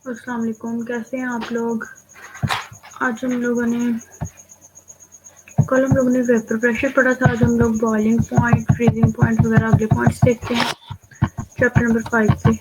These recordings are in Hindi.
अस्सलाम वालेकुम, कैसे हैं आप लोग। आज हम लोगों ने कल हम लोगों ने वेपर प्रेशर पढ़ा था। आज हम लोग बॉइलिंग पॉइंट, फ्रीजिंग पॉइंट वगैरह अगले पॉइंट्स देखते हैं चैप्टर नंबर 5 से।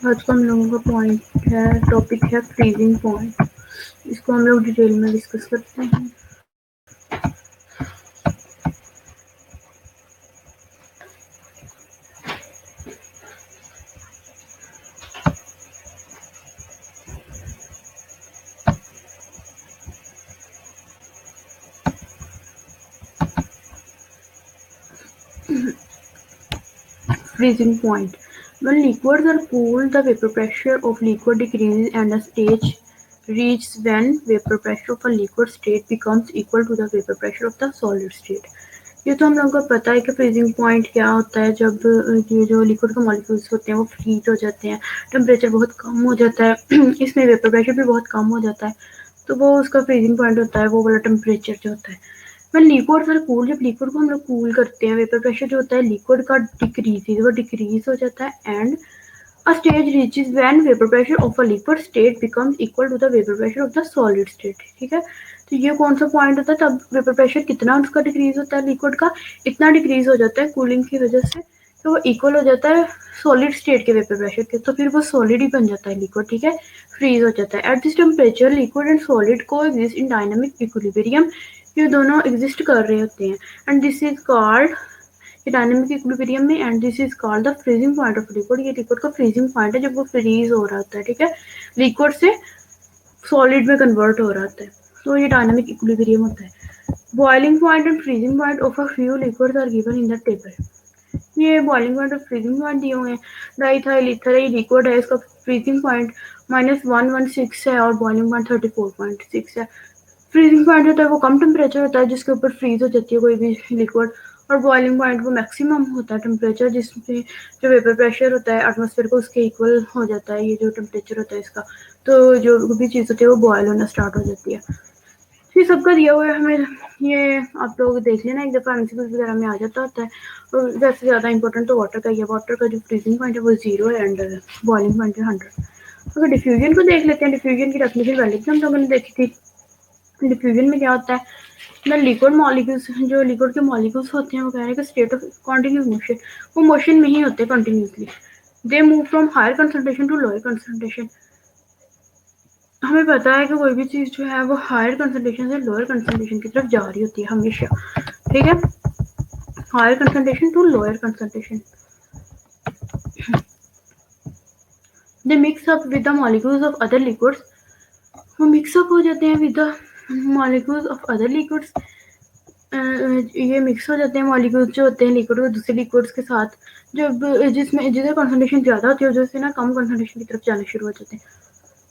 आज का हम लोगों का पॉइंट है, टॉपिक है फ्रीजिंग पॉइंट। इसको हम लोग डिटेल में डिस्कस करते हैं। Freezing point. When liquids are cooled, the vapor pressure of liquid decreases and a stage reaches when vapor pressure of a liquid state becomes equal to the vapor pressure of the solid state. ये तो हम लोगों को पता है कि फ्रीजिंग पॉइंट क्या होता है। जब ये जो लिक्विड के मॉलिक्यूल्स होते हैं वो हीट हो जाते हैं, टेम्परेचर बहुत कम हो जाता है इसमें वेपर प्रेशर भी बहुत कम हो जाता है, तो वो उसका फ्रीजिंग पॉइंट होता है, वो वाला टेम्परेचर जो होता है। मैं लिक्विड सर कूल, जब लिक्विड को हम लोग कूल करते हैं, वेपर प्रेशर जो होता है लिक्विड का डिक्रीज हो जाता है and a stage reaches when vapor pressure of a liquid state becomes equal to the vapor pressure of the solid state। ठीक है, तो ये कौन सा पॉइंट होता है, तब वेपर प्रेशर कितना उसका डिक्रीज होता है लिक्विड का, इतना डिक्रीज हो जाता है कूलिंग की वजह से, तो वो इक्वल हो जाता है सॉलिड स्टेट के वेपर प्रेशर के, तो फिर वो सॉलिड ही बन जाता है लिक्विड। ठीक है, फ्रीज हो जाता है। At this temperature liquid and solid को एग्जिस्ट इन डायनामिक इक्विलिब्रियम, ये दोनों एग्जिस्ट कर रहे होते हैं and this is called dynamic equilibrium में, and this is called the freezing point of liquid. ये लिक्विड का फ्रीजिंग पॉइंट है जब वो फ्रीज हो रहा होता है। ठीक है, लिक्विड से सॉलिड में कन्वर्ट हो रहा होता है, तो ये डायनामिक इक्विलिब्रियम होता है। Boiling point and freezing point of a few liquids are given in the table. ये बॉइलिंग पॉइंट और फ्रीजिंग पॉइंट दिए हुए हैं। डाइथाइल ईथर ये लिक्विड है, इसका फ्रीजिंग पॉइंट -116 है और बॉइलिंग पॉइंट 34.6 है। फ्रीजिंग पॉइंट होता है वो कम टेम्परेचर होता है जिसके ऊपर फ्रीज हो जाती है कोई भी लिक्विड, और बॉइलिंग पॉइंट वो मैक्सिमम होता है टेम्परेचर जिसमें जो वेपर प्रेशर होता है एटमॉस्फेयर को उसके इक्वल हो जाता है, ये जो टेम्परेचर होता है इसका, तो जो भी चीज़ होती है वो बॉयल होना स्टार्ट हो जाती है। ये सबका दिया हुआ है हमें, ये आप लोग देख लेना, एक दफ़ा एमसीक्यूज वगैरह में आ जाता होता है। और वैसे ज़्यादा इंपॉर्टेंट तो वाटर का ही है, वाटर का जो फ्रीजिंग पॉइंट है वो 0 है एंड बॉइलिंग पॉइंट है 100। अगर डिफ्यूजन को देख लेते हैं, डिफ्यूजन की डेफिनेशन पहले भी हम लोगों ने देखी थी। डिफ्यूजन में क्या होता है ना, लिक्विड मॉलिक्यूल्स, जो लिक्विड के मॉलिक्यूल्स होते हैं वो कह रहे हैं कि स्टेट ऑफ कॉन्टिन्यूस मोशन, वो मोशन में ही होते हैं continuously. They move from higher concentration to lower concentration. हमें पता है कि कोई भी चीज़ जो है वो हायर कंसंट्रेशन से लोअर कंसंट्रेशन की तरफ जा रही होती है हमेशा। ठीक है, higher concentration to lower concentration. They mix up with the molecules of other liquids, वो मिक्सअप हो जाते हैं with the molecules of other liquids. ये मिक्स हो जाते हैं मॉलिक्यूल्स जो होते हैं लिक्विड को दूसरे लिक्विड्स के साथ, जब जिसमें जिधर कंसंट्रेशन ज़्यादा होती है उधर से ना कम कंसंट्रेशन की तरफ जाना शुरू हो जाते हैं,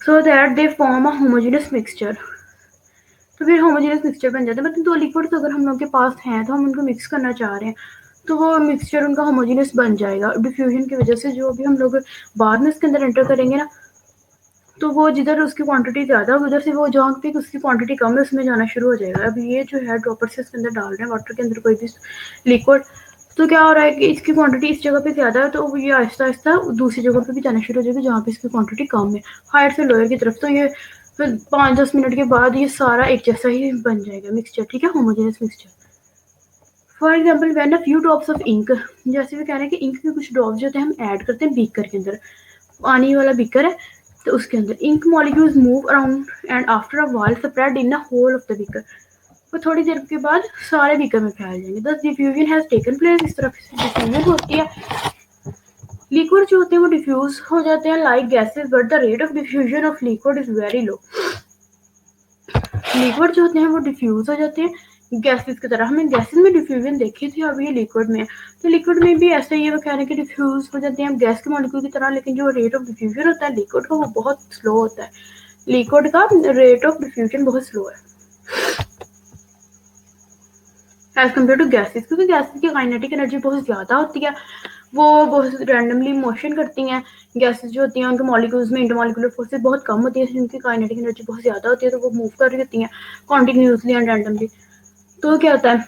so that they form a homogeneous mixture. तो फिर होमोजेनियस मिक्सचर बन जाता है। मतलब दो लिक्विड्स अगर हम लोग के पास हैं तो हम उनको मिक्स करना चाह रहे हैं, तो वो मिक्सचर उनका होमोजेनियस बन जाएगा डिफ्यूजन की वजह से। जो भी हम लोग बाद में इसके अंदर एंटर करेंगे ना, तो वो जिधर उसकी क्वांटिटी ज़्यादा उधर से वो जहाँ पे उसकी क्वांटिटी कम है उसमें जाना शुरू हो जाएगा। अब ये जो है ड्रॉपर से इसके अंदर डाल रहे हैं वाटर के अंदर कोई भी लिक्विड, तो क्या हो रहा है कि इसकी क्वांटिटी इस जगह पे ज़्यादा है, तो ये आहिस्ता आहिस्ता दूसरी जगह पे भी जाना शुरू हो जाएगी जहाँ पे इसकी क्वांटिटी कम है, हायर से लोअर की तरफ। तो ये फिर 5-10 मिनट के बाद ये सारा एक जैसा ही बन जाएगा मिक्सचर। ठीक है, homogeneous mixture. For example when a few drops of ink, जैसे भी कह रहे हैं कि इंक के कुछ ड्रॉप्स जो होते हैं हम ऐड करते हैं बीकर के अंदर, पानी वाला बीकर है, तो उसके अंदर ink molecules move around and after a while spread in the whole of the beaker. वो थोड़ी देर के बाद सारे बीकर में फैल जाएंगे। दस डिफ्यूजन हैज टेकन प्लेस, इस तरह से डिफ्यूजन होती है। लिक्विड जो होते हैं वो डिफ्यूज हो जाते हैं like gases, but the rate of diffusion of liquid is very low. Liquid जो होते हैं वो डिफ्यूज हो जाते हैं गैसेस की तरह। हमने गैसेस में डिफ्यूजन देखी थी, अब ये लिक्विड में। तो लिक्विड में भी ऐसा ही है, वो कह रहे हैं कि डिफ्यूज हो जाते हैं गैस के मॉलिक्यूल की तरह, लेकिन जो रेट ऑफ डिफ्यूजन होता है लिक्विड का वो बहुत स्लो होता है। लिक्विड का रेट ऑफ डिफ्यूजन बहुत स्लो है एज कम्पेयर टू गैसेस, क्योंकि गैसेस की काइनेटिक एनर्जी बहुत ज़्यादा होती है, वो बहुत रैंडमली मोशन करती हैं। गैसेस जो होती हैं उनके मॉलिक्यूल्स में इंटरमॉलिक्यूलर फोर्सेस बहुत कम होती है, जिनकी काइनेटिक एनर्जी बहुत ज़्यादा होती है, तो वो मूव कर रही होती हैं कॉन्टिन्यूसली एंड रैंडमली। तो क्या होता है,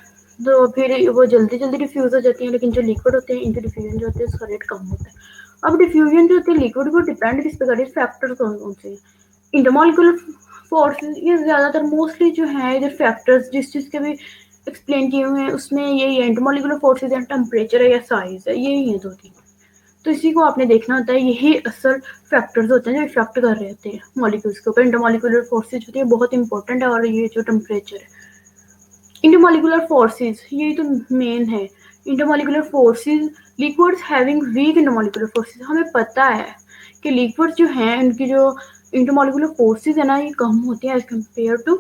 तो फिर वो जल्दी जल्दी डिफ्यूज हो जाती हैं। लेकिन जो लिक्विड होते हैं इनके डिफ्यूजन जो होते हैं उसका रेट कम होता है। अब डिफ्यूजन जो होती है लिक्विड को डिपेंड किस पे करती है, फैक्टर कौन कौन से हैं। इंटरमॉलिक्यूलर फोर्सेस ये ज़्यादातर मोस्टली जो है इधर फैक्टर्स जिस चीज़ के भी एक्सप्लेन किए हुए हैं उसमें यही है, इंटरमॉलिक्यूलर फोर्सेस या टेम्परेचर है या साइज है, यही है दो तीन। तो इसी को आपने देखना होता है, यही असल फैक्टर्स होते हैं जो इफेक्ट कर रहे होते हैं मॉलिक्यूल्स के ऊपर। इंटरमॉलिक्यूलर फोर्सेज होती है बहुत इंपॉर्टेंट है, और ये जो टेम्परेचर है इंटरमॉलिक्यूलर फोर्सेस यही तो मेन है। Intermolecular forces liquids having weak intermolecular forces, हमें पता है कि लिक्विड्स जो हैं उनकी जो इंटरमॉलिक्यूलर फोर्सेस है ना ये कम होती है as compared to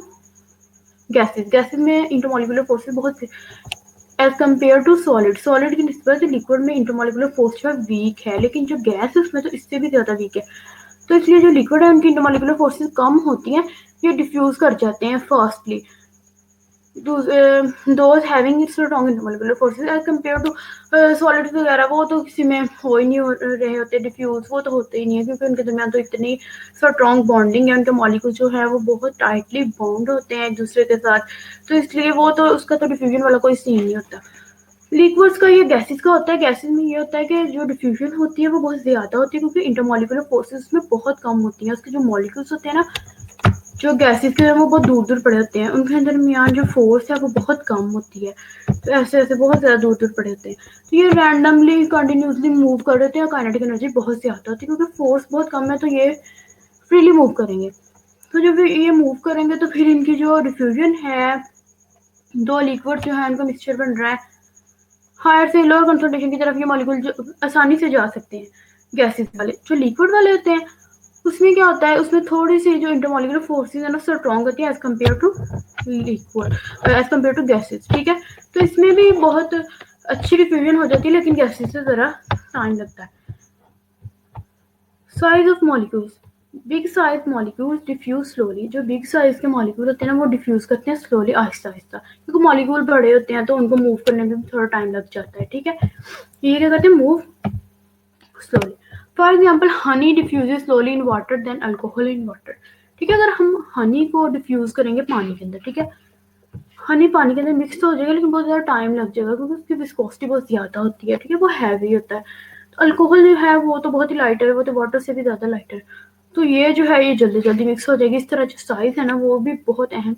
gases. Gases में इंटरमॉलिक्यूलर फोर्सेस बहुत as compared to solid, solid की निस्बत लिक्विड में इंटरमॉलिक्यूलर फोर्स जो है वीक है, लेकिन जो गैस है उसमें तो इससे भी ज़्यादा वीक है। तो इसलिए जो लिक्विड है उनकी इंटरमॉलिक्यूलर फोर्सेस कम होती हैं, ये डिफ्यूज कर जाते हैं fastly. those having strong intermolecular forces as compared to solids वगैरह, वो तो किसी में हो ही नहीं हो रहे होते डिफ्यूज, वो तो होते ही नहीं है, क्योंकि उनके दरमियान तो इतनी स्ट्रॉन्ग बॉन्डिंग है, उनके मॉलिक्यूल जो है वो बहुत टाइटली बाउंड होते हैं एक दूसरे के साथ। तो इसलिए वो तो उसका तो डिफ्यूजन वाला कोई सीन नहीं होता। लिक्विड्स का ये गैसेस का होता है, गैसेस में ये होता है कि जो डिफ्यूजन होती है वो बहुत ज़्यादा होती है, क्योंकि इंटरमॉलिक्यूलर फोर्सेस में बहुत कम होती हैं। उसके जो मॉलिक्यूल्स होते हैं ना जो गैसेस के वो बहुत दूर दूर पड़े होते हैं, उनके दरमियान जो फोर्स है वो बहुत कम होती है। तो ऐसे ऐसे बहुत ज़्यादा दूर दूर पड़े होते हैं, तो ये रैंडमली कंटिन्यूसली मूव कर रहे होते हैं, काइनेटिक एनर्जी बहुत ज़्यादा होती है क्योंकि फोर्स बहुत कम है, तो ये फ्रीली मूव करेंगे। तो जब ये मूव करेंगे तो फिर इनकी जो डिफ्यूजन है, दो लिक्विड जो है उनका मिक्सचर बन रहा है, हायर से लोअर कंसंट्रेशन की तरफ ये मॉलिक्यूल जो आसानी से जा सकते हैं। गैसेस वाले जो लिक्विड वाले होते हैं उसमें क्या होता है, उसमें थोड़ी सी जो इंटरमॉलिक्यूलर फोर्सेस है ना स्ट्रॉन्ग होती है as compared to liquid, as compared to gases. ठीक है, तो इसमें भी बहुत अच्छी डिफ्यूजन हो जाती है, लेकिन गैसेस से ज़रा टाइम लगता है। Size of molecules, big size molecules diffuse slowly. जो बिग साइज के मॉलिक्यूल होते हैं ना वो डिफ्यूज करते हैं स्लोली, आहिस्ता आहिस्ता, क्योंकि मॉलिक्यूल बड़े होते हैं तो उनको मूव करने में थोड़ा टाइम लग जाता है। ठीक है, ये क्या करते हैं, move slowly. For example honey diffuses slowly in water than alcohol in water. ठीक है, अगर हम हनी को डिफ्यूज करेंगे पानी के अंदर, ठीक है, हनी पानी के अंदर मिक्स हो जाएगा लेकिन बहुत ज़्यादा टाइम लग जाएगा क्योंकि उसकी विस्कोसिटी बहुत ज़्यादा होती है। ठीक है, वो हैवी होता है। तो अल्कोहल जो है वो तो बहुत ही लाइटर है, वो तो वाटर से भी ज़्यादा लाइटर है, तो ये जो है ये जल्दी जल्दी मिक्स हो जाएगी। इस तरह जो साइज है ना वो भी बहुत अहम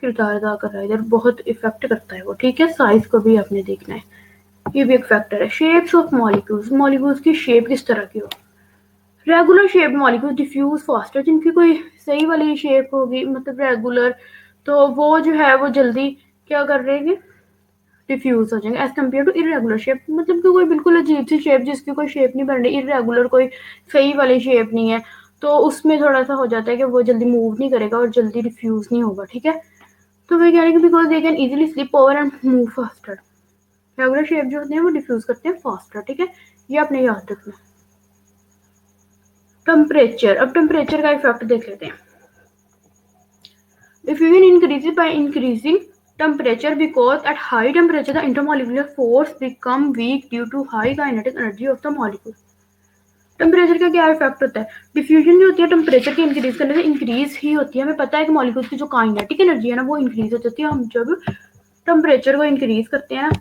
किरदार अदा कर रहा है इधर, बहुत इफेक्ट करता है वो। ठीक है, साइज को भी आपने देखना है, ये भी एक फैक्टर है। शेप्स ऑफ मॉलिक्यूल्स, मॉलिक्यूल्स की शेप किस तरह की हो। Regular shape molecule diffuse faster, जिनकी कोई सही वाली शेप होगी मतलब रेगुलर, तो वो जो है वो जल्दी क्या कर रहे हैं, डिफ्यूज हो जाएंगे as compared to irregular shape, मतलब कि कोई बिल्कुल अजीब सी शेप जिसकी कोई शेप नहीं बन रही, इरेगुलर कोई सही वाली शेप नहीं है, तो उसमें थोड़ा सा हो जाता है कि वो जल्दी मूव नहीं करेगा और जल्दी डिफ्यूज नहीं होगा। ठीक है, तो वे कह रहे हैं कि because they can easily slip over and move faster. Regular shape जो होते हैं वो डिफ्यूज करते हैं फास्टर। ठीक है, ये आपने याद रखना। टेम्परेचर, अब टेम्परेचर का इफेक्ट देख लेते हैं। Diffusion increases by increasing temperature because at high temperature the intermolecular force become weak due to high kinetic energy of the molecule. Temperature का क्या इफेक्ट होता है, डिफ्यूजन जो होती है टेम्परेचर के इंक्रीज करने से इंक्रीज ही होती है। हमें पता है कि मॉलिक्यूल्स की जो काइनेटिक एनर्जी है ना वो इंक्रीज हो जाती है। हम जब टेम्परेचर को इंक्रीज करते हैं ना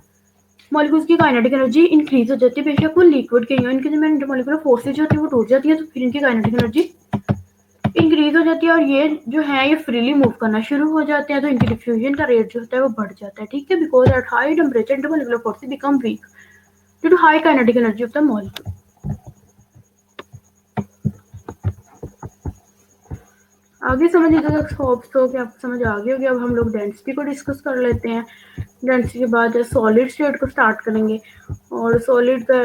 मॉलिक्यूल्स की काइनेटिक एनर्जी इंक्रीज हो जाती है, बेशक वो लिक्विड के हो, इनके जो इंटरमॉलिक्यूलर फोर्सेज जो होती है वो टूट जाती है, तो फिर इनकी काइनेटिक एनर्जी इंक्रीज हो जाती है और ये जो है ये फ्रीली मूव करना शुरू हो जाते हैं, तो इनकी डिफ्यूजन का रेट जो होता है वो बढ़ जाता है। ठीक है, because at high temperature intermolecular forces become weak due to high kinetic energy of the molecule. आगे समझ लीजिएगा, होप्स हो कि आपको समझ आ गई होगी। अब हम लोग डेंसिटी को डिस्कस कर लेते हैं। डेंसिटी के बाद सॉलिड स्टेट को स्टार्ट करेंगे और सॉलिड का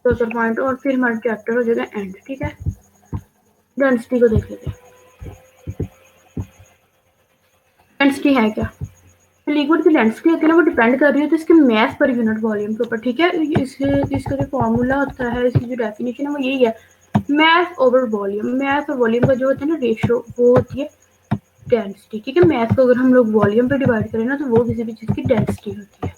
क्लोजर पॉइंट, और फिर हमारा चैप्टर हो जाएगा एंड। ठीक है, डेंसिटी को देख लेते हैं। डेंसिटी है क्या? लिक्विड की डेंसिटी होती है ना, वो डिपेंड कर रही है तो इसके मैथ पर यूनिट वॉल्यूम के ऊपर। ठीक है, इसका जो फॉर्मूला होता है, इसकी जो डेफिनेशन है वो यही है, मैथ ओवर वॉल्यूम। मैथ और वॉल्यूम का जो होता है ना रेशियो, वो होती है डेंसिटी। ठीक है, मैथ को अगर हम लोग वॉल्यूम पे डिवाइड करें ना, तो वो किसी भी चीज की डेंसिटी होती है।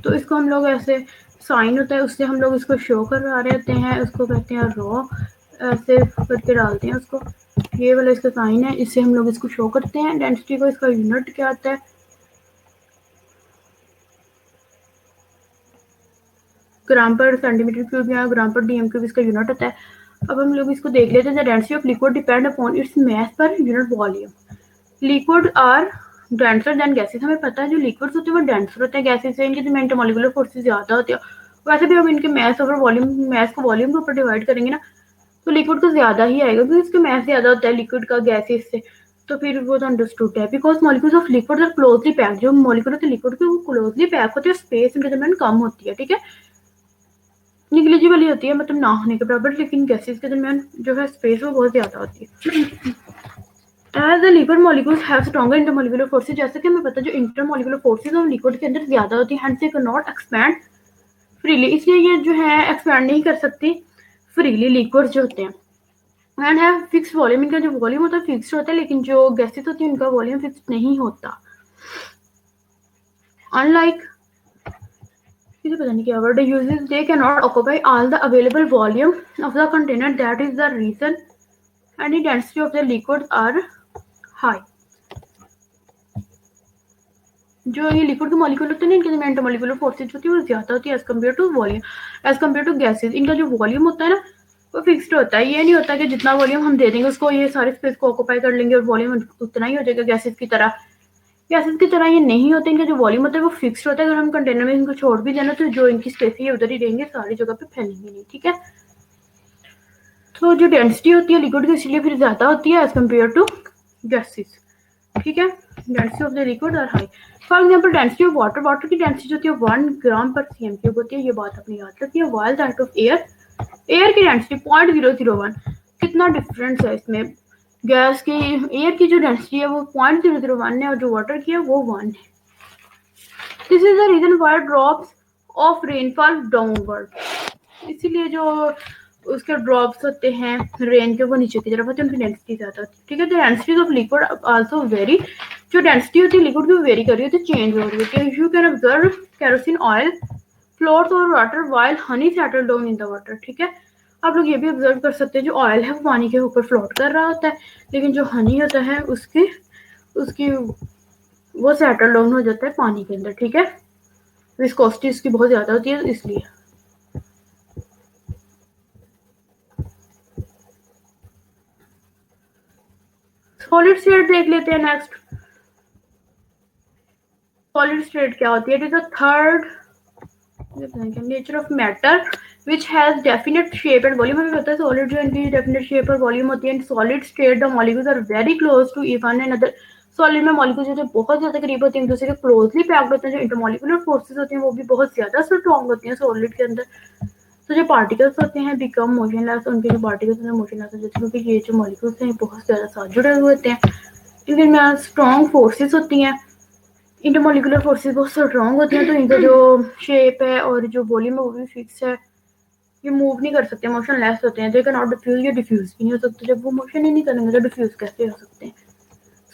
तो इसको हम लोग ऐसे, साइन होता है उससे हम लोग इसको शो करवा रहे होते हैं, उसको कहते हैं रो। ऐसे करके डालते हैं उसको, ये वाला इसका साइन है, इससे हम लोग इसको शो करते हैं डेंसिटी को। इसका यूनिट क्या आता है? ग्राम पर सेंटीमीटर क्यूब या ग्राम पर डीएम क्यूब इसका यूनिट होता है। अब हम लोग इसको देख लेते हैं। The density of liquid depend upon its mass per unit volume. Liquid are denser than gases. हमें पता है जो लिक्विड्स होते हैं वो डेंसर होते हैं गैसेस से, इनके जो इंटरमॉलिक्यूलर फोर्सेस ज्यादा होते हैं। वैसे भी हम इनके मास ओवर वॉल्यूम, मास को वॉल्यूम के ऊपर डिवाइड करेंगे ना, तो लिक्विड को ज्यादा ही आएगा क्योंकि इसका मास ज्यादा होता है लिक्विड का गैसेस से। तो फिर वो तो अंडरस्टूड है, because molecules of liquid are closely packed. जो मॉलिक्यूल होते हैं लिक्विड के वो क्लोजली पैक होते हैं, स्पेस इनके दरमियान कम होती है। ठीक है, निगलिजिबल ही होती है, मतलब ना होने के बराबर, लेकिन गैसेस के दरमियान जो है स्पेस वो बहुत ज्यादा होती है। As the liquid molecules have stronger intermolecular forces, जैसे कि हमें पता है जो इंटरमॉलिक्यूलर फोर्सेस है लिक्विड के अंदर ज्यादा होती है, hence they can not expand freely. इसलिए ये जो है एक्सपैंड नहीं कर सकती फ्रीली लिक्विड जो होते हैं। एंड है फिक्स वॉल्यूम, इनका जो वॉल्यूम होता है फिक्स होता है, लेकिन जो गैसेस होती है उनका वॉल्यूम फिक्स नहीं होता। अनलाइक, इसे पता नहीं क्या word uses, they can not occupy all the available volume of the container, that is the reason and the density of the liquid are high. जो ये लिक्विड के मॉलिक्यूल होते हैं ना, इनके इंटरमॉलिक्यूलर फोर्सेज होती है वो ज्यादा होती है as compared to volume, as compared to gases. इनका जो वॉल्यूम होता है ना वो फिक्स्ड होता है। ये नहीं होता कि जितना वॉल्यूम हम दे देंगे उसको ये सारे स्पेस को ऑक्यूपाई कर लेंगे और वॉल्यूम उतना ही हो जाएगा गैसेज की तरह। गैसेज की तरह ये नहीं होता, इनका जो वॉल्यूम होता है वो फिक्स्ड होता है। अगर हम कंटेनर में इनको छोड़ भी देना तो जो इनकी स्पेस है उधर ही रहेंगे, सारी जगह पे फैलेंगे नहीं। ठीक है, तो जो डेंसिटी होती है लिक्विड की इसलिए फिर ज्यादा होती है एज कम्पेयर टू गैसेज। ठीक है, density of the liquid are high. For example density of water, water की डेंसिटी होती है 1 ग्राम पर सीएम क्यूब होती है, ये बात अपनी याद रखिए। While that of air, air की डेंसिटी 0.001। कितना डिफरेंस है इसमें, गैस की, एयर की जो डेंसिटी है वो 0.001 है और जो वाटर की है वो 1 है। This is the reason why drops of rainfall downward. इसीलिए जो उसके ड्रॉप्स होते हैं रेन के वो नीचे की तरफ होते हैं, उनकी डेंसिटी ज्यादा होती है। ठीक है, the density of liquid also very, जो डेंसिटी होती है लिक्विड की वो वेरी कर रही होती है, चेंज हो रही होती है। You can observe kerosene oil floats over water while Honey settle down in the water. ठीक है, आप लोग ये भी ऑब्जर्व कर सकते हैं जो ऑयल है वो पानी के ऊपर फ्लोट कर रहा होता है, लेकिन जो हनी होता है उसकी उसकी वो सेटल डाउन हो जाता है पानी के अंदर। ठीक है, विस्कोसिटी इसकी बहुत ज्यादा होती है इसलिए। सॉलिड स्टेट देख लेते हैं नेक्स्ट। सॉलिड स्टेट क्या होती है? It is the third nature of matter which has definite shape and volume. हमें पता है सॉलिड जो इनकी डेफिनेट शेप और वॉल्यूम होती है। Solid state the molecules are very close to one another. Solid में मॉलिक्यूल्स जो बहुत ज्यादा करीब होते हैं एक दूसरे के, क्लोजली पैक्ड होते हैं। जो इंटरमॉलिक्यूलर फोर्सेस होती हैं वो भी बहुत ज्यादा स्ट्रॉन्ग होती हैं सॉलिड के अंदर। तो जो पार्टिकल्स होते हैं बिकम मोशनलेस, उनके जो पार्टिकल्स हैं मोशनलेस हो जाते हैं क्योंकि ये जो मॉलिक्यूल्स हैं बहुत ज्यादा साथ जुड़े हुए होते हैं। इनमें स्ट्रॉन्ग फोर्सेस होती हैं, इंटरमॉलिक्यूलर फोर्सेस बहुत स्ट्रॉन्ग होती हैं। तो इनका जो शेप है और जो वॉल्यूम है वो भी फिक्स है, ये मूव नहीं कर सकते, मोशन लेस होते हैं। दे कैन नॉट डिफ्यूज, ये डिफ्यूज भी नहीं हो सकते। जब वो मोशन ही नहीं करेंगे तो डिफ्यूज कैसे हो सकते हैं?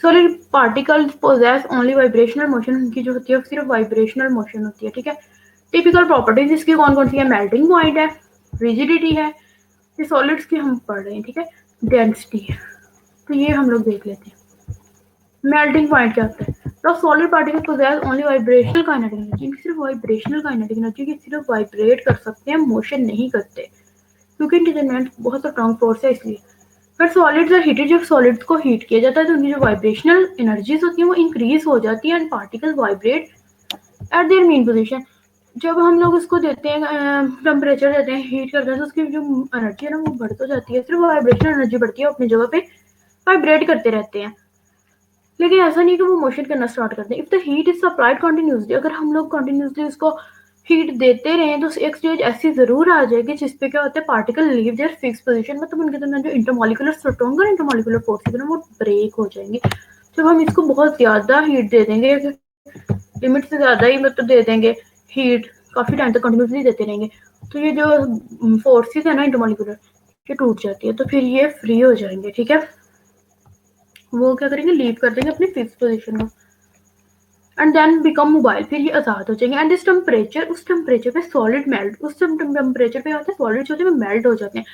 Solid particles possess only vibrational motion, उनकी जो होती है सिर्फ वाइब्रेशनल मोशन होती है। ठीक है, टिपिकल प्रॉपर्टीज इसकी कौन कौन सी है? मेल्टिंग पॉइंट है, रिजिडिटी है, ये सॉलिड्स की हम पढ़ रहे हैं। ठीक है, डेंसिटी है, तो ये हम लोग देख लेते हैं। मेल्टिंग पॉइंट क्या होता है? तो solid particle possess only vibrational kinetic energy, सिर्फ वाइब्रेशनल काइनेटिक एनर्जी की, सिर्फ वाइब्रेट कर सकते हैं, मोशन नहीं करते क्योंकि इनके दरमियान बहुत स्ट्रॉन्ग फोर्स है इसलिए। पर सॉलिड्स और हीटेड, जब सॉलिड्स को हीट किया जाता है तो उनकी जो वाइब्रेशनल एनर्जीज होती है वो इंक्रीज हो जाती है and particle vibrate eight their main position. जब हम लोग उसको देते हैं टेम्परेचर देते हैं, हीट करते हैं, तो उसकी जो एनर्जी है ना वो बढ़ तो जाती है, सिर्फ वाइब्रेशन एनर्जी बढ़ती है, अपनी जगह पे वाइब्रेट करते रहते हैं। लेकिन ऐसा नहीं कि वो मोशन करना स्टार्ट कर दें। If the heat is supplied continuously, अगर हम लोग कंटिन्यूसली उसको हीट देते रहें तो एक स्टेज ऐसी जरूर आ जाएगी जिसपे क्या होता है, particle leave their fix position, मतलब उनके अंदर जो इंटरमॉलिकुलर स्ट्रक्चर इंटरमॉलिकुलर फोर्सेस है ना वो ब्रेक हो जाएंगे। जब हम इसको बहुत ज्यादा हीट दे देंगे, लिमिट से ज्यादा ही मतलब दे देंगे हीट, काफी टाइम तक कंटिन्यूसली देते रहेंगे, तो ये जो फोर्सेस है ना इंटरमॉलिकुलर, ये टूट जाती है, तो फिर ये फ्री हो जाएंगे। ठीक है, वो क्या करेंगे, लीव कर देंगे अपनी फिक्स पोजीशन को, एंड देन बिकम मोबाइल, फिर ये आजाद हो जाएंगे। एंड इस टेम्परेचर, उस टेम्परेचर पे सॉलिड मेल्ट, उस टेम्परेचर पे होता है सॉलिड जो होते हैं वो मेल्ट हो जाते हैं।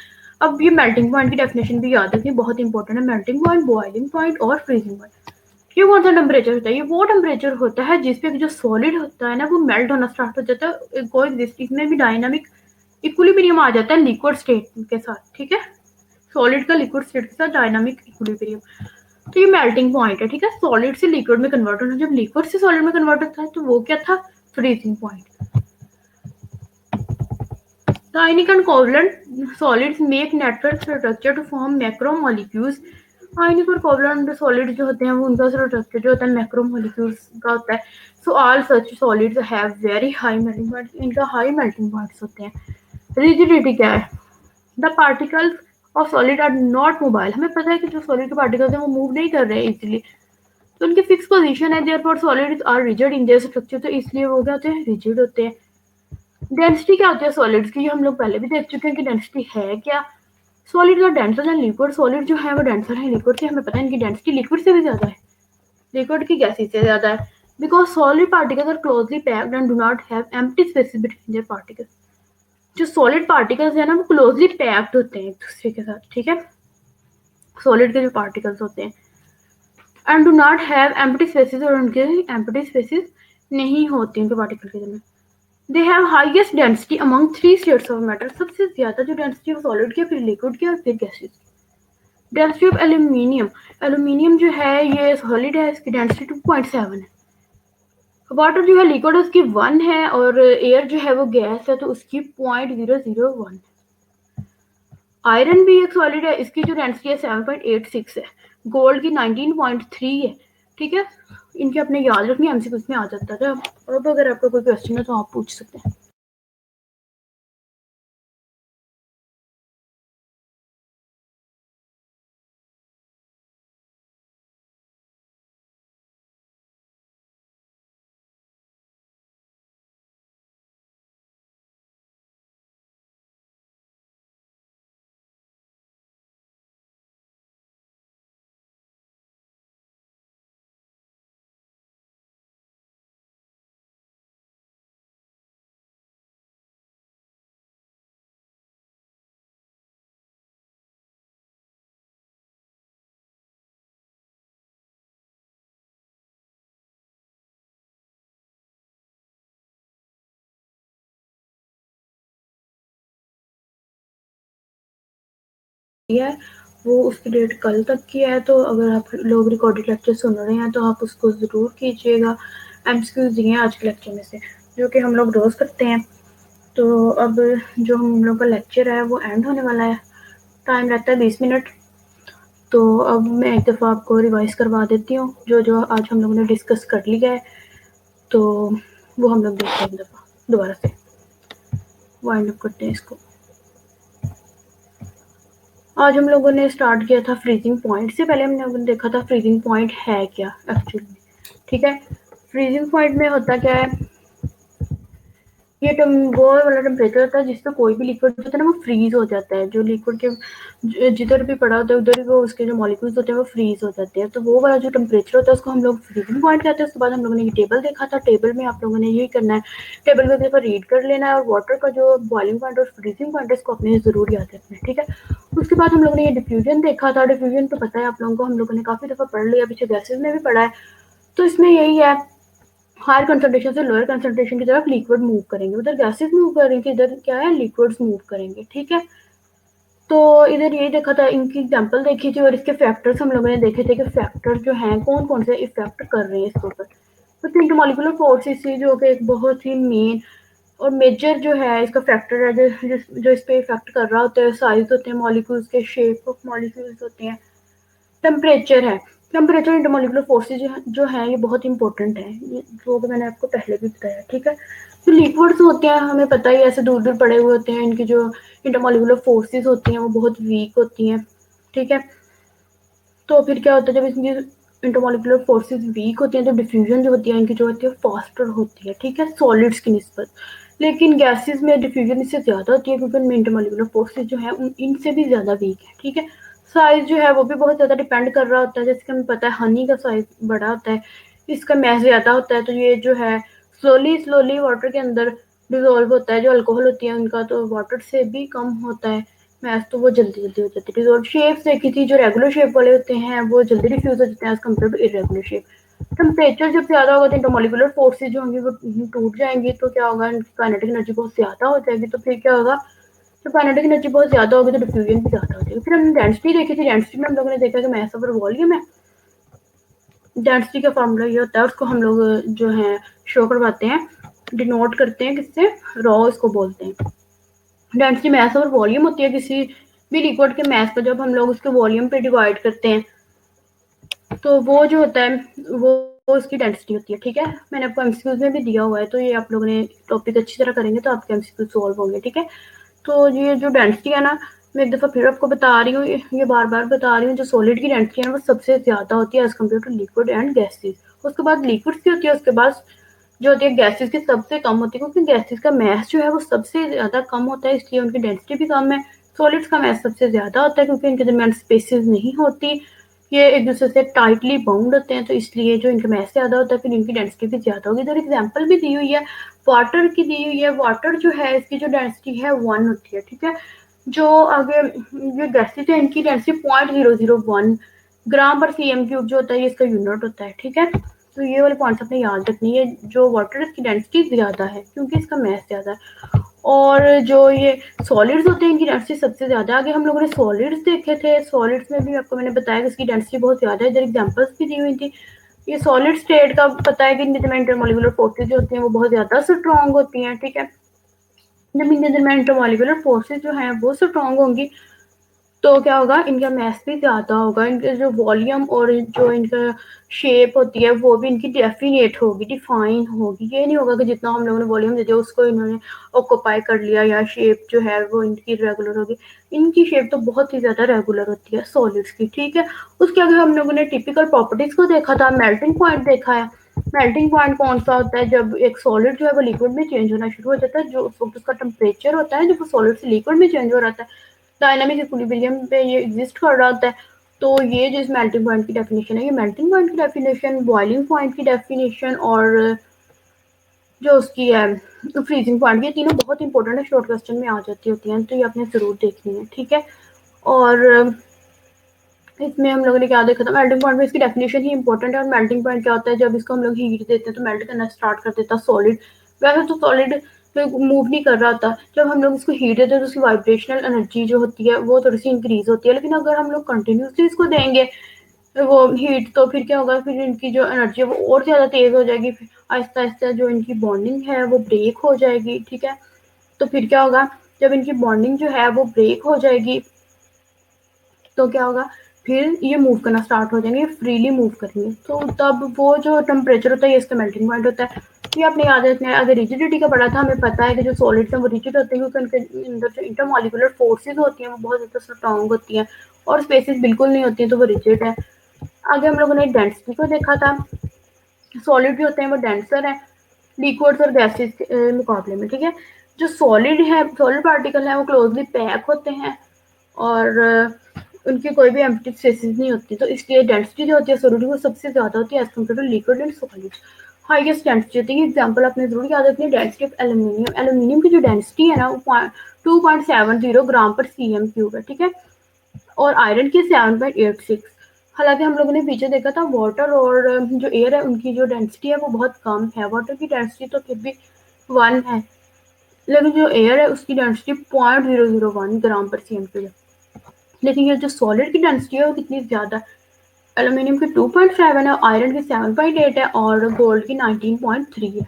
अब ये मेल्टिंग पॉइंट की डेफिनेशन भी याद रखनी, बहुत इंपॉर्टेंट है। मेल्टिंग पॉइंट, बॉइलिंग पॉइंट और फ्रीजिंग पॉइंट, ये कौन सा टेम्परेचर होता है? ये वो टेम्परेचर होता है जिसपे जो सॉलिड होता है ना वो मेल्ट होना स्टार्ट हो जाता है, कोई एग्जिस्टिंग में भी डायनामिक इक्विलिब्रियम आ जाता है लिक्विड स्टेट के साथ। ठीक है, सॉलिड का लिक्विड स्टेट के साथ डायनामिक इक्विलिब्रियम, तो ये मेल्टिंग पॉइंट है। ठीक है, सॉलिड से लिक्विड में कन्वर्ट होना, जब लिक्विड से सॉलिड में कन्वर्ट होता है तो वो क्या था, freezing point. The ionic and covalent solids make network structure to form macromolecules. आयनिक और कोवलेंट सॉलिड जो होते हैं वो उनका स्ट्रक्चर जो होता है मैक्रोमोलिक्यूल्स का होता है। So all such solids have very high melting point, इनका हाई मेल्टिंग पॉइंट्स होते हैं। रिजिडिटी क्या है? The particles of solid are not mobile, हमें पता है कि जो सॉलिड के पार्टिकल्स हैं वो मूव नहीं कर रहे हैं इजीली, तो उनकी फिक्स पोजीशन है, therefore solids are rigid in their structure, तो इसलिए वो क्या होते हैं, रिजिड होते हैं। डेंसिटी क्या होती है सॉलिड्स की, ये हम लोग पहले भी देख चुके हैं कि डेंसिटी है क्या। सॉलिड का डेंसर है लिक्विड, सॉलिड जो है वो डेंसर है लिक्विड से, हमें पता है इनकी डेंसिटी लिक्विड से भी ज्यादा है, लिक्विड की गैसेस से ज्यादा है, because solid particles are closely packed and do not have empty spaces between their particles. जो सॉलिड पार्टिकल्स है ना वो क्लोजली पैक्ड होते हैं एक दूसरे के साथ। ठीक है, सॉलिड के जो पार्टिकल्स होते हैं, and do not have empty spaces, और उनके एम्प्टी स्पेसेस नहीं होती उनके पार्टिकल के अंदर। They have highest density among three states of matter, सबसे ज्यादा जो डेंसिटी है सॉलिड की, फिर लिक्विड की और फिर gases. Density of aluminium, aluminium जो है ये सॉलिड है, इसकी डेंसिटी 2.7 है। वाटर जो है लिक्विड उसकी 1 है, और एयर जो है वो गैस है तो उसकी 0.001। आयरन भी एक सॉलिड है, इसकी जो डेंसिटी है 7.86 है। गोल्ड की 19.3 है। ठीक है, इनके अपने याद रखनी, एमसीक्यूज में आ जाता है। अब अगर आपका कोई क्वेश्चन है तो आप पूछ सकते हैं। है वो उसकी डेट कल तक की है, तो अगर आप लोग रिकॉर्डेड लेक्चर सुन रहे हैं तो आप उसको ज़रूर कीजिएगा। एमसीक्यूज दिए हैं आज के लेक्चर में से जो कि हम लोग रोज़ करते हैं। तो अब जो हम लोग का लेक्चर है वो एंड होने वाला है, टाइम रहता है 20 मिनट। तो अब मैं एक दफ़ा आपको रिवाइज करवा देती हूँ जो जो आज हम लोगों ने डिस्कस कर लिया है, तो वो हम लोग देखते हैं एक दफ़ा दोबारा से, वाइंड अप करते हैं इसको। आज हम लोगों ने स्टार्ट किया था फ्रीजिंग पॉइंट से, पहले हमने लोगों ने देखा था फ्रीजिंग पॉइंट है क्या एक्चुअली। ठीक है, फ्रीजिंग पॉइंट में होता क्या है, ये वो वाला टेम्परेचर होता है जिससे कोई भी लिक्विड होता है ना वो फ्रीज हो जाता है, जो लिक्विड के जिधर भी पड़ा होता है उधर वो उसके जो मॉलिक्यूल्स होते हैं वो फ्रीज हो जाते हैं, तो वो वाला जो टेम्परेचर होता है उसको हम लोग फ्रीजिंग पॉइंट कहते हैं। उसके बाद हम लोगों ने ये टेबल देखा था, टेबल में आप लोगों ने यही करना है, टेबल को एक रीड कर लेना है, और वाटर का जो बॉइलिंग पॉइंट और फ्रीजिंग पॉइंट है इसको अपने जरूर याद रखना है। ठीक है, उसके बाद हम लोगों ने ये डिफ्यूजन देखा था, डिफ्यूजन तो पता है आप लोगों को, हम लोगों ने काफी दफा पढ़ लिया, पीछे गैसेज में भी पढ़ा है। तो इसमें यही है, हायर कंसंट्रेशन से लोअर कंसंट्रेशन की तरफ लिक्विड मूव करेंगे, उधर गैसेस मूव करेंगे, इधर क्या है लिक्विड्स मूव करेंगे। ठीक है, तो इधर ये देखा था, इनकी एग्जांपल देखी थी और इसके फैक्टर्स हम लोगों ने देखे थे कि फैक्टर जो हैं कौन कौन से इफेक्ट कर रहे हैं इसके ऊपर। तो इंटरमॉलिक्यूलर फोर्सेस जो कि एक बहुत ही मेन और मेजर जो है इसका फैक्टर है जो इस पे इफेक्ट कर रहा होता है, साइज होते हैं मॉलिक्यूल्स के, शेप ऑफ मॉलिक्यूल्स होते हैं, टेम्परेचर है। टेम्परेचर इंटरमोलिकुलर फोर्सेज जो है ये बहुत इंपॉर्टेंट है, ये जो मैंने आपको पहले भी बताया, ठीक है। तो लिक्विड्स होते हैं, हमें पता ही ऐसे दूर दूर पड़े हुए होते हैं, इनकी जो इंटरमोलिकुलर फोर्सेज होती हैं वो बहुत वीक होती हैं, ठीक है। तो फिर क्या होता है, जब इनकी इंटरमोलिकुलर फोर्सेज वीक होती हैं तो डिफ्यूजन जो होती है इनकी जो होती है फास्टर होती है, ठीक है, सॉलिड्स की निस्बत। लेकिन गैसेस में डिफ्यूजन इससे ज़्यादा होती है क्योंकि उनमें इंटरमोलिकुलर फोर्सेज जो है इनसे भी ज़्यादा वीक है, ठीक है। साइज जो है वो भी बहुत ज़्यादा डिपेंड कर रहा होता है, जैसे कि हमें पता है हनी का साइज बड़ा होता है, इसका मैस ज़्यादा होता है, तो ये जो है स्लोली स्लोली वाटर के अंदर डिजोल्व होता है। जो अल्कोहल होती है उनका तो वाटर से भी कम होता है मैथ, तो वो जल्दी जल्दी हो जाती है। डिजोल्व शेप्स देखी थी, जो रेगुलर शेप वाले होते हैं वो जल्दी डिफ्यूज हो जाते हैं as compared to irregular shape. Temperature जब ज़्यादा होगा तो इंटरमोलिकुलर फोर्सेज जो होंगी वो टूट जाएंगी, तो क्या होगा, इनकी काइनेटिक एनर्जी बहुत ज़्यादा हो जाएगी, तो फिर क्या होगा, जब काइनेटिक एनर्जी बहुत ज़्यादा होगी तो डिफ्यूजन भी ज़्यादा हो जाएगी। फिर हमने डेंसिटी देखी थी, डेंसिटी में हम लोगों ने देखा कि मास ओवर वॉल्यूम है। डेंसिटी का फॉर्मूला ये होता है, उसको हम लोग जो है शो करवाते हैं, डिनोट करते हैं किससे, रॉ इसको बोलते हैं। डेंसिटी मास ओवर वॉल्यूम होती है किसी भी लिक्विड के मास को जब हम लोग उसके वॉल्यूम पे डिवाइड करते हैं, तो वो जो होता है वो उसकी डेंसिटी होती है, ठीक है। मैंने आपको एमसीक्यूज में भी दिया हुआ है, तो ये आप लोगों ने टॉपिक अच्छी तरह करेंगे तो आपके एमसीक्यू सॉल्व होंगे, ठीक है। तो ये जो डेंसिटी है ना, मैं एक दफ़ा फिर आपको बता रही हूँ, ये बार बार बता रही हूँ, जो सॉलिड की डेंसिटी है वो सबसे ज़्यादा होती है as compared to liquid and gases. उसके बाद लिक्विड्स की होती है, उसके बाद जो होती है गैसेज की सबसे कम होती है, क्योंकि गैसेज का मैस जो है वो सबसे ज़्यादा कम होता है, इसलिए उनकी डेंसिटी भी कम है। सॉलिड्स का मैस सबसे ज़्यादा होता है क्योंकि इनके दरमियान स्पेसेस नहीं होती, ये एक दूसरे से टाइटली बाउंड होते हैं, तो इसलिए जो इनका मैस ज़्यादा होता है फिर इनकी डेंसिटी भी ज़्यादा होगी। इधर एग्जांपल भी दी हुई है, वाटर की दी हुई है। वाटर जो है इसकी जो डेंसिटी है 1 होती है, ठीक है। जो आगे ये गैसेज है इनकी डेंसिटी 0.001 ग्राम पर सीएम क्यूब जो होता है ये इसका यूनिट होता है, ठीक है। तो ये वाले पॉइंट्स अपने याद रखनी है, जो वाटर इसकी डेंसिटी ज़्यादा है क्योंकि इसका मैस ज़्यादा है। और जो ये सॉलिड्स होते हैं इनकी डेंसिटी सबसे ज़्यादा है। आगे हम लोगों ने सॉलिड्स देखे थे, सॉलिड्स में भी आपको मैंने बताया कि इसकी डेंसिटी बहुत ज़्यादा है, इधर एग्जांपल्स भी दी हुई थी। ये सॉलिड स्टेट का पता है कि इनके दरमियान इंटरमोलिकुलर फोर्सेज जो होती हैं वो बहुत ज़्यादा स्ट्रॉन्ग होती हैं, ठीक है। जब इनके दरमियान इंटरमोलिकुलर फोर्सेज जो हैं वो स्ट्रॉन्ग होंगी तो क्या होगा, इनका मैस भी ज़्यादा होगा, इनके जो वॉल्यूम और जो इनका शेप होती है वो भी इनकी डेफिनेट होगी, डिफाइन होगी। ये नहीं होगा कि जितना हम लोगों ने वॉल्यूम दे दिया उसको इन्होंने ऑक्यूपाई कर लिया या शेप जो है वो इनकी रेगुलर होगी। इनकी शेप तो बहुत ही ज़्यादा रेगुलर होती है सॉलिड्स की, ठीक है। उसके आगे हम लोगों ने टिपिकल प्रॉपर्टीज़ को देखा था, मेल्टिंग पॉइंट देखा है। मेल्टिंग पॉइंट कौन सा होता है, जब एक सॉलिड जो है वो लिक्विड में चेंज होना शुरू हो जाता है, जो उस वक्त उसका टेम्परेचर होता है, जब वो सॉलिड से लिक्विड में चेंज हो रहा है, डायनामिक इक्विलिब्रियम पे ये एग्जिस्ट कर रहा होता है। तो ये जो इस मेल्टिंग पॉइंट की डेफिनेशन है, ये मेल्टिंग पॉइंट की डेफिनेशन, बॉइलिंग पॉइंट की डेफिनेशन और जो उसकी है फ्रीजिंग पॉइंट, ये तीनों बहुत इंपॉर्टेंट है, शॉर्ट क्वेश्चन में आ जाती होती हैं, तो ये आपने ज़रूर देखनी है, ठीक है। और इसमें हम लोगों ने क्या देखा था, मेल्टिंग पॉइंट में इसकी डेफिनेशन ही इंपॉर्टेंट है। और मेल्टिंग पॉइंट क्या होता है, जब इसको हम लोग हीट देते हैं तो मेल्ट करना स्टार्ट कर देता है सॉलिड। वैसे तो सॉलिड मूव नहीं कर रहा था, जब हम लोग इसको हीट देते हैं तो उसकी वाइब्रेशनल एनर्जी जो होती है वो थोड़ी सी इंक्रीज होती है। लेकिन अगर हम लोग कंटिन्यूसली इसको देंगे वो हीट, तो फिर क्या होगा, फिर इनकी जो एनर्जी है वो और ज़्यादा तेज़ हो जाएगी, फिर आहिस्ता आहिस्ता जो इनकी बॉन्डिंग है वो ब्रेक हो जाएगी, ठीक है। तो फिर क्या होगा, जब इनकी बॉन्डिंग जो है वो ब्रेक हो जाएगी तो क्या होगा, फिर ये मूव करना स्टार्ट हो जाएंगे, फ्रीली मूव करेंगे, तो तब वो जो टेम्परेचर होता है ये इसका मेल्टिंग पॉइंट होता है। ये आपने याद रखना है। अगर रिजिडिटी का पढ़ा था, हमें पता है कि जो सॉलिड्स हैं वो रिजिड होते हैं क्योंकि उनके अंदर जो इंटरमॉलिकुलर फोर्सेज होती हैं वो बहुत ज़्यादा स्ट्रॉन्ग होती हैं, और स्पेसिस बिल्कुल नहीं होती हैं, तो वो रिजिड है। आगे हम लोगों ने डेंसिटी को देखा था, सॉलिड जो होते हैं वो डेंसर है लिक्विड्स और गैसेस के मुकाबले में, ठीक है। जो सॉलिड है, सॉलिड पार्टिकल है वो क्लोजली पैक होते हैं और उनकी कोई भी एम्प्टी स्पेसेस नहीं होती, तो इसलिए डेंसिटी जो होती है सॉलिड वो सबसे ज़्यादा होती है as compared to liquid and solid. Highest density होती है, एग्जांपल आपने जरूर याद रखनी है, डेंसिटी ऑफ एल्यूमिनियम। एल्यूमिनियम की जो डेंसिटी है ना वो 2.70 ग्राम पर सीएम क्यूब है, ठीक है। और आयरन की 7.86। हालांकि हम लोगों ने पीछे देखा था वाटर और जो एयर है उनकी जो डेंसिटी है वो बहुत कम है, वाटर की डेंसिटी तो फिर भी 1 है, लेकिन जो एयर है उसकी डेंसिटी 0.001 ग्राम पर सीएम क्यूब है। लेकिन ये जो सॉलिड की डेंसिटी है वो कितनी ज़्यादा, एल्यूमिनियम की 2.7 है, आयरन की 7.8 है और गोल्ड की 19.3 है।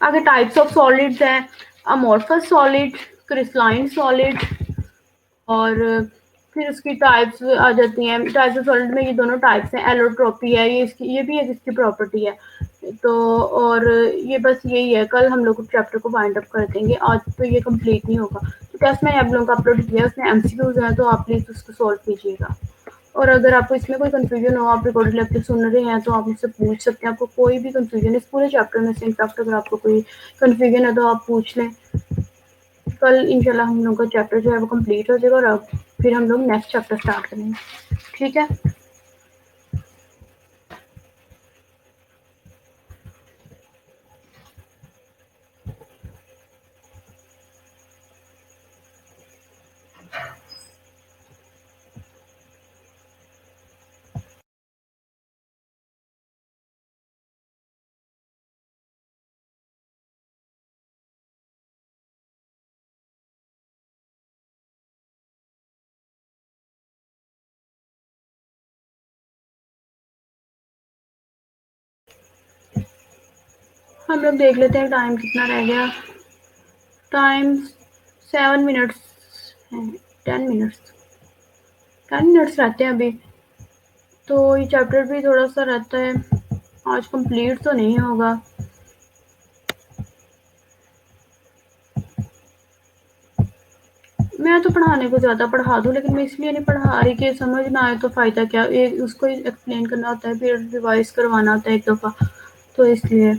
आगे टाइप्स ऑफ सॉलिड्स हैं, अमोर्फस सॉलिड, क्रिस्टलाइन सॉलिड, और फिर उसकी टाइप्स आ जाती हैं। टाइप्स ऑफ सॉलिड में ये दोनों टाइप्स हैं, एलोट्रोपी है, ये भी एक इसकी प्रॉपर्टी है। तो और ये बस यही है, कल हम लोग चैप्टर को वाइंड अप कर देंगे, आज तो ये कंप्लीट नहीं होगा। तो टेस्ट मैंने आप लोगों को अपलोड किया है, उसमें एमसीक्यूज हैं, तो आप प्लीज़ उसको सॉल्व कीजिएगा। और अगर आपको इसमें कोई कंफ्यूजन हो, आप रिकॉर्डेड लेक्चर सुन रहे हैं, तो आप मुझसे पूछ सकते हैं। आपको कोई भी कंफ्यूजन इस पूरे चैप्टर में से, इनफैक्ट अगर आपको कोई कंफ्यूजन है तो आप पूछ लें। कल इंशाल्लाह हम लोग का चैप्टर जो है वो कंप्लीट हो जाएगा, और अब फिर हम लोग नेक्स्ट चैप्टर स्टार्ट करेंगे, ठीक है। हम लोग देख लेते हैं टाइम कितना रह गया। टाइम 7 मिनट्स है, 10 मिनट्स, 10 मिनट्स रहते हैं अभी। तो ये चैप्टर भी थोड़ा सा रहता है, आज कंप्लीट तो नहीं होगा। मैं तो पढ़ाने को ज़्यादा पढ़ा दूँ, लेकिन मैं इसलिए नहीं पढ़ा रही कि समझ ना आए तो फ़ायदा क्या, एक उसको एक्सप्लेन करना होता है, फिर रिवाइज करवाना होता है एक दफ़ा, तो इसलिए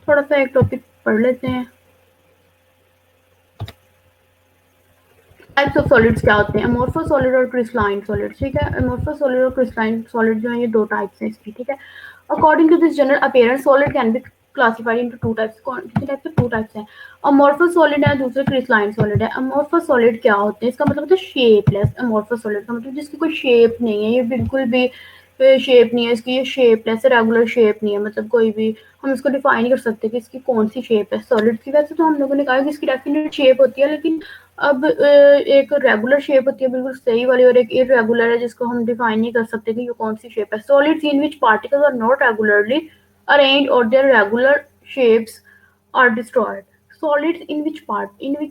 थोड़ा सा एक टॉपिक पढ़ लेते हैं। टाइप्स ऑफ सॉलिड्स क्या होते हैं, अमोर्फस सॉलिड और क्रिस्टलाइन सॉलिड, ठीक है। अमोर्फस सॉलिड और क्रिस्टलाइन सॉलिड जो है ये दो टाइप्स हैं इसकी, ठीक है। According to this general appearance solid can be classified into two types. कितने टाइप्स है, टू टाइप्स हैं, अमोर्फस सॉलिड है, दूसरे क्रिस्टलाइन सॉलिड है। अमोर्फस सॉलिड क्या होते हैं, इसका मतलब होता है शेपलेस। अमोर्फस सॉलिड का मतलब जिसकी कोई शेप नहीं है, ये बिल्कुल भी शेप नहीं है इसकी, ये शेपलेस है, रेगुलर शेप नहीं है, मतलब कोई भी हम इसको डिफाइन नहीं कर सकते कि इसकी कौन सी शेप है सॉलिड की। वैसे तो हम लोगों ने कहा कि इसकी डेफिनेट शेप होती है, लेकिन अब एक रेगुलर शेप होती है बिल्कुल सही वाली, और एक इरेगुलर है जिसको हम डिफाइन नहीं कर सकते कि ये कौन सी शेप है। Solids in which particles are not regularly arranged और their regular shapes are destroyed. Solids in which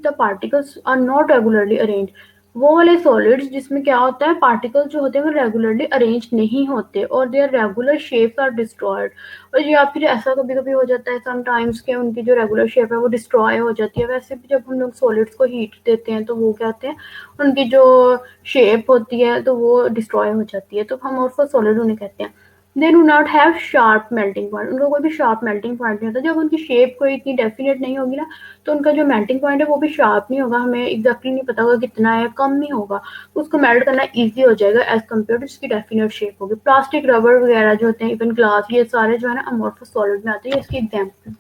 the particles are not regularly arranged, वो वाले सॉलिड्स जिसमें क्या होता है, पार्टिकल्स जो होते हैं वो रेगुलरली अरेंज नहीं होते और their regular shapes are destroyed. और या फिर ऐसा कभी कभी हो जाता है समटाइम्स के उनकी जो रेगुलर शेप है वो डिस्ट्रॉय हो जाती है। वैसे भी जब हम लोग सॉलिड्स को हीट देते हैं तो वो क्या होते हैं, उनकी जो शेप होती है तो वो डिस्ट्रॉय हो जाती है, तो हम उसको सॉलिड उन्हें कहते हैं। They do not have sharp melting point, उनका कोई भी शार्प मेल्टिंग पॉइंट नहीं होता। जब उनकी शेप कोई इतनी डेफिनेट नहीं होगी ना, तो उनका जो मेल्टिंग पॉइंट है वो भी शार्प नहीं होगा, हमें एग्जैक्टली नहीं पता होगा कितना है, कम नहीं होगा, उसको मेल्ट करना ईजी हो जाएगा एज कम्पेयर टू जिसकी डेफिनेट शेप होगी। प्लास्टिक, रबर वगैरह जो होते हैं, इवन ग्लास, ये सारे जो है ना अमोर्फस सॉलिड में आते हैं। इसकी एग्जाम्पल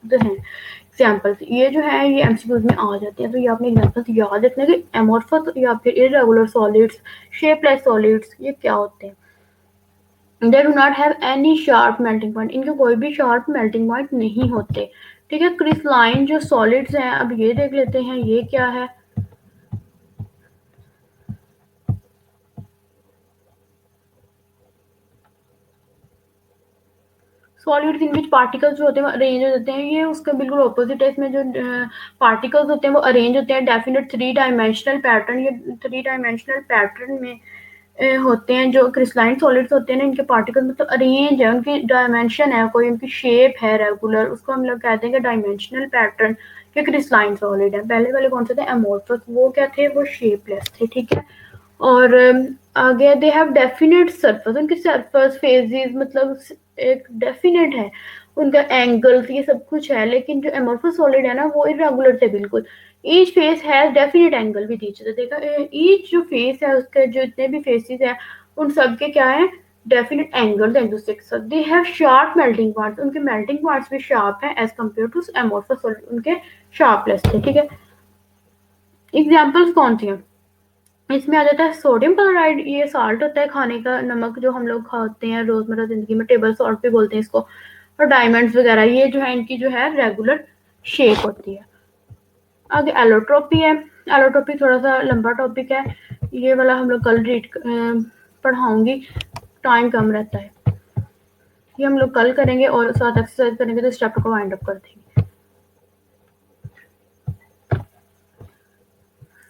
जो है, एग्जाम्पल्स ये जो है ये एमसीक्यूज में आ जाते हैं, तो ये आपने एग्जाम्पल्स याद रखना कि एमोर्फस या फिर इरेगुलर सॉलिड्स, शेपलेस सॉलिड्स ये क्या होते हैं। They do not have any sharp melting point, इनके कोई भी शार्प मेल्टिंग पॉइंट नहीं होते, ठीक है। क्रिस्टलाइन जो सॉलिड्स हैं, अब ये देख लेते हैं ये क्या है। सॉलिड्स इन विच पार्टिकल्स जो होते हैं वो अरेंज हो जाते हैं, ये उसका बिल्कुल ऑपोजिट है। इसमें जो पार्टिकल्स होते हैं वो अरेंज होते हैं डेफिनेट थ्री डायमेंशनल पैटर्न, ये थ्री डायमेंशनल पैटर्न में होते हैं। जो क्रिस्टलाइन सॉलिड्स होते हैं ना, इनके पार्टिकल्स मतलब अरेंज है, उनकी डायमेंशन है, कोई उनकी शेप है रेगुलर, उसको हम लोग कहते हैं कि डायमेंशनल पैटर्न के क्रिस्टलाइन सॉलिड है। पहले वाले कौन से थे, एमोर्फस, वो क्या थे, वो शेपलेस थे, ठीक है। और आगे दे हैव डेफिनेट सरफेस, उनके सरफेस फेजेस मतलब एक डेफिनेट है, उनका एंगल्स ये सब कुछ है। लेकिन जो एमोर्फस सॉलिड है ना वो इरेगुलर थे बिल्कुल। Each face has definite angle with each other, देखा ईच जो फेस है उसके जो इतने भी फेसेस हैं उन सब के क्या है, डेफिनेट एंगल है एक दूसरे के साथ। They have sharp melting points, उनके मेल्टिंग पॉइंट्स भी शार्प हैं as compared to amorphous solid, उनके शार्पलेस थे, ठीक है। एग्जाम्पल्स कौन सी हैं, इसमें आ जाता है सोडियम क्लोराइड, ये साल्ट होता है खाने का नमक जो हम लोग खाते हैं रोजमर्रा जिंदगी में, टेबल सॉल्ट भी बोलते हैं इसको। और डायमंड्स वगैरह ये जो है इनकी जो है रेगुलर शेप होती है। आगे एलोट्रोपी है, एलोट्रोपी थोड़ा सा लंबा टॉपिक है, ये वाला हम लोग कल रीड पढ़ाऊंगी। टाइम कम रहता है। ये हम लोग कल करेंगे और साथ एक्सरसाइज करेंगे तो इस चैप्टर को वाइंड अप कर देंगे।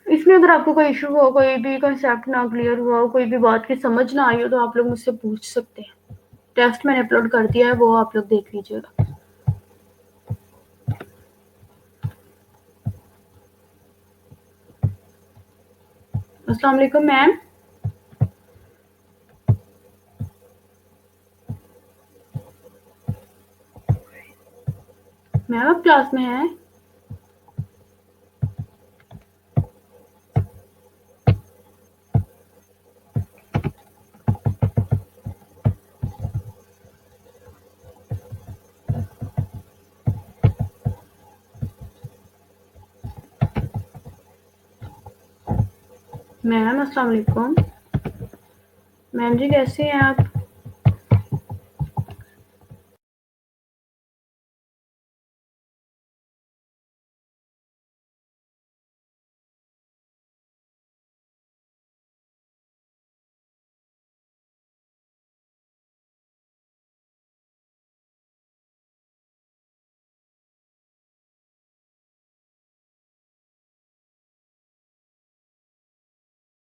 इसमें अगर आपको कोई इशू हो, कोई भी कंसेप्ट ना क्लियर हुआ हो, कोई भी बात की समझ ना आई हो तो आप लोग मुझसे पूछ सकते हैं। टेस्ट मैंने अपलोड कर दिया है, वो आप लोग देख लीजिएगा। अस्सलाम वालेकुम मैम। मैम आप क्लास में हैं? मैम अस्सलाम वालेकुम। मैम जी कैसे हैं आप?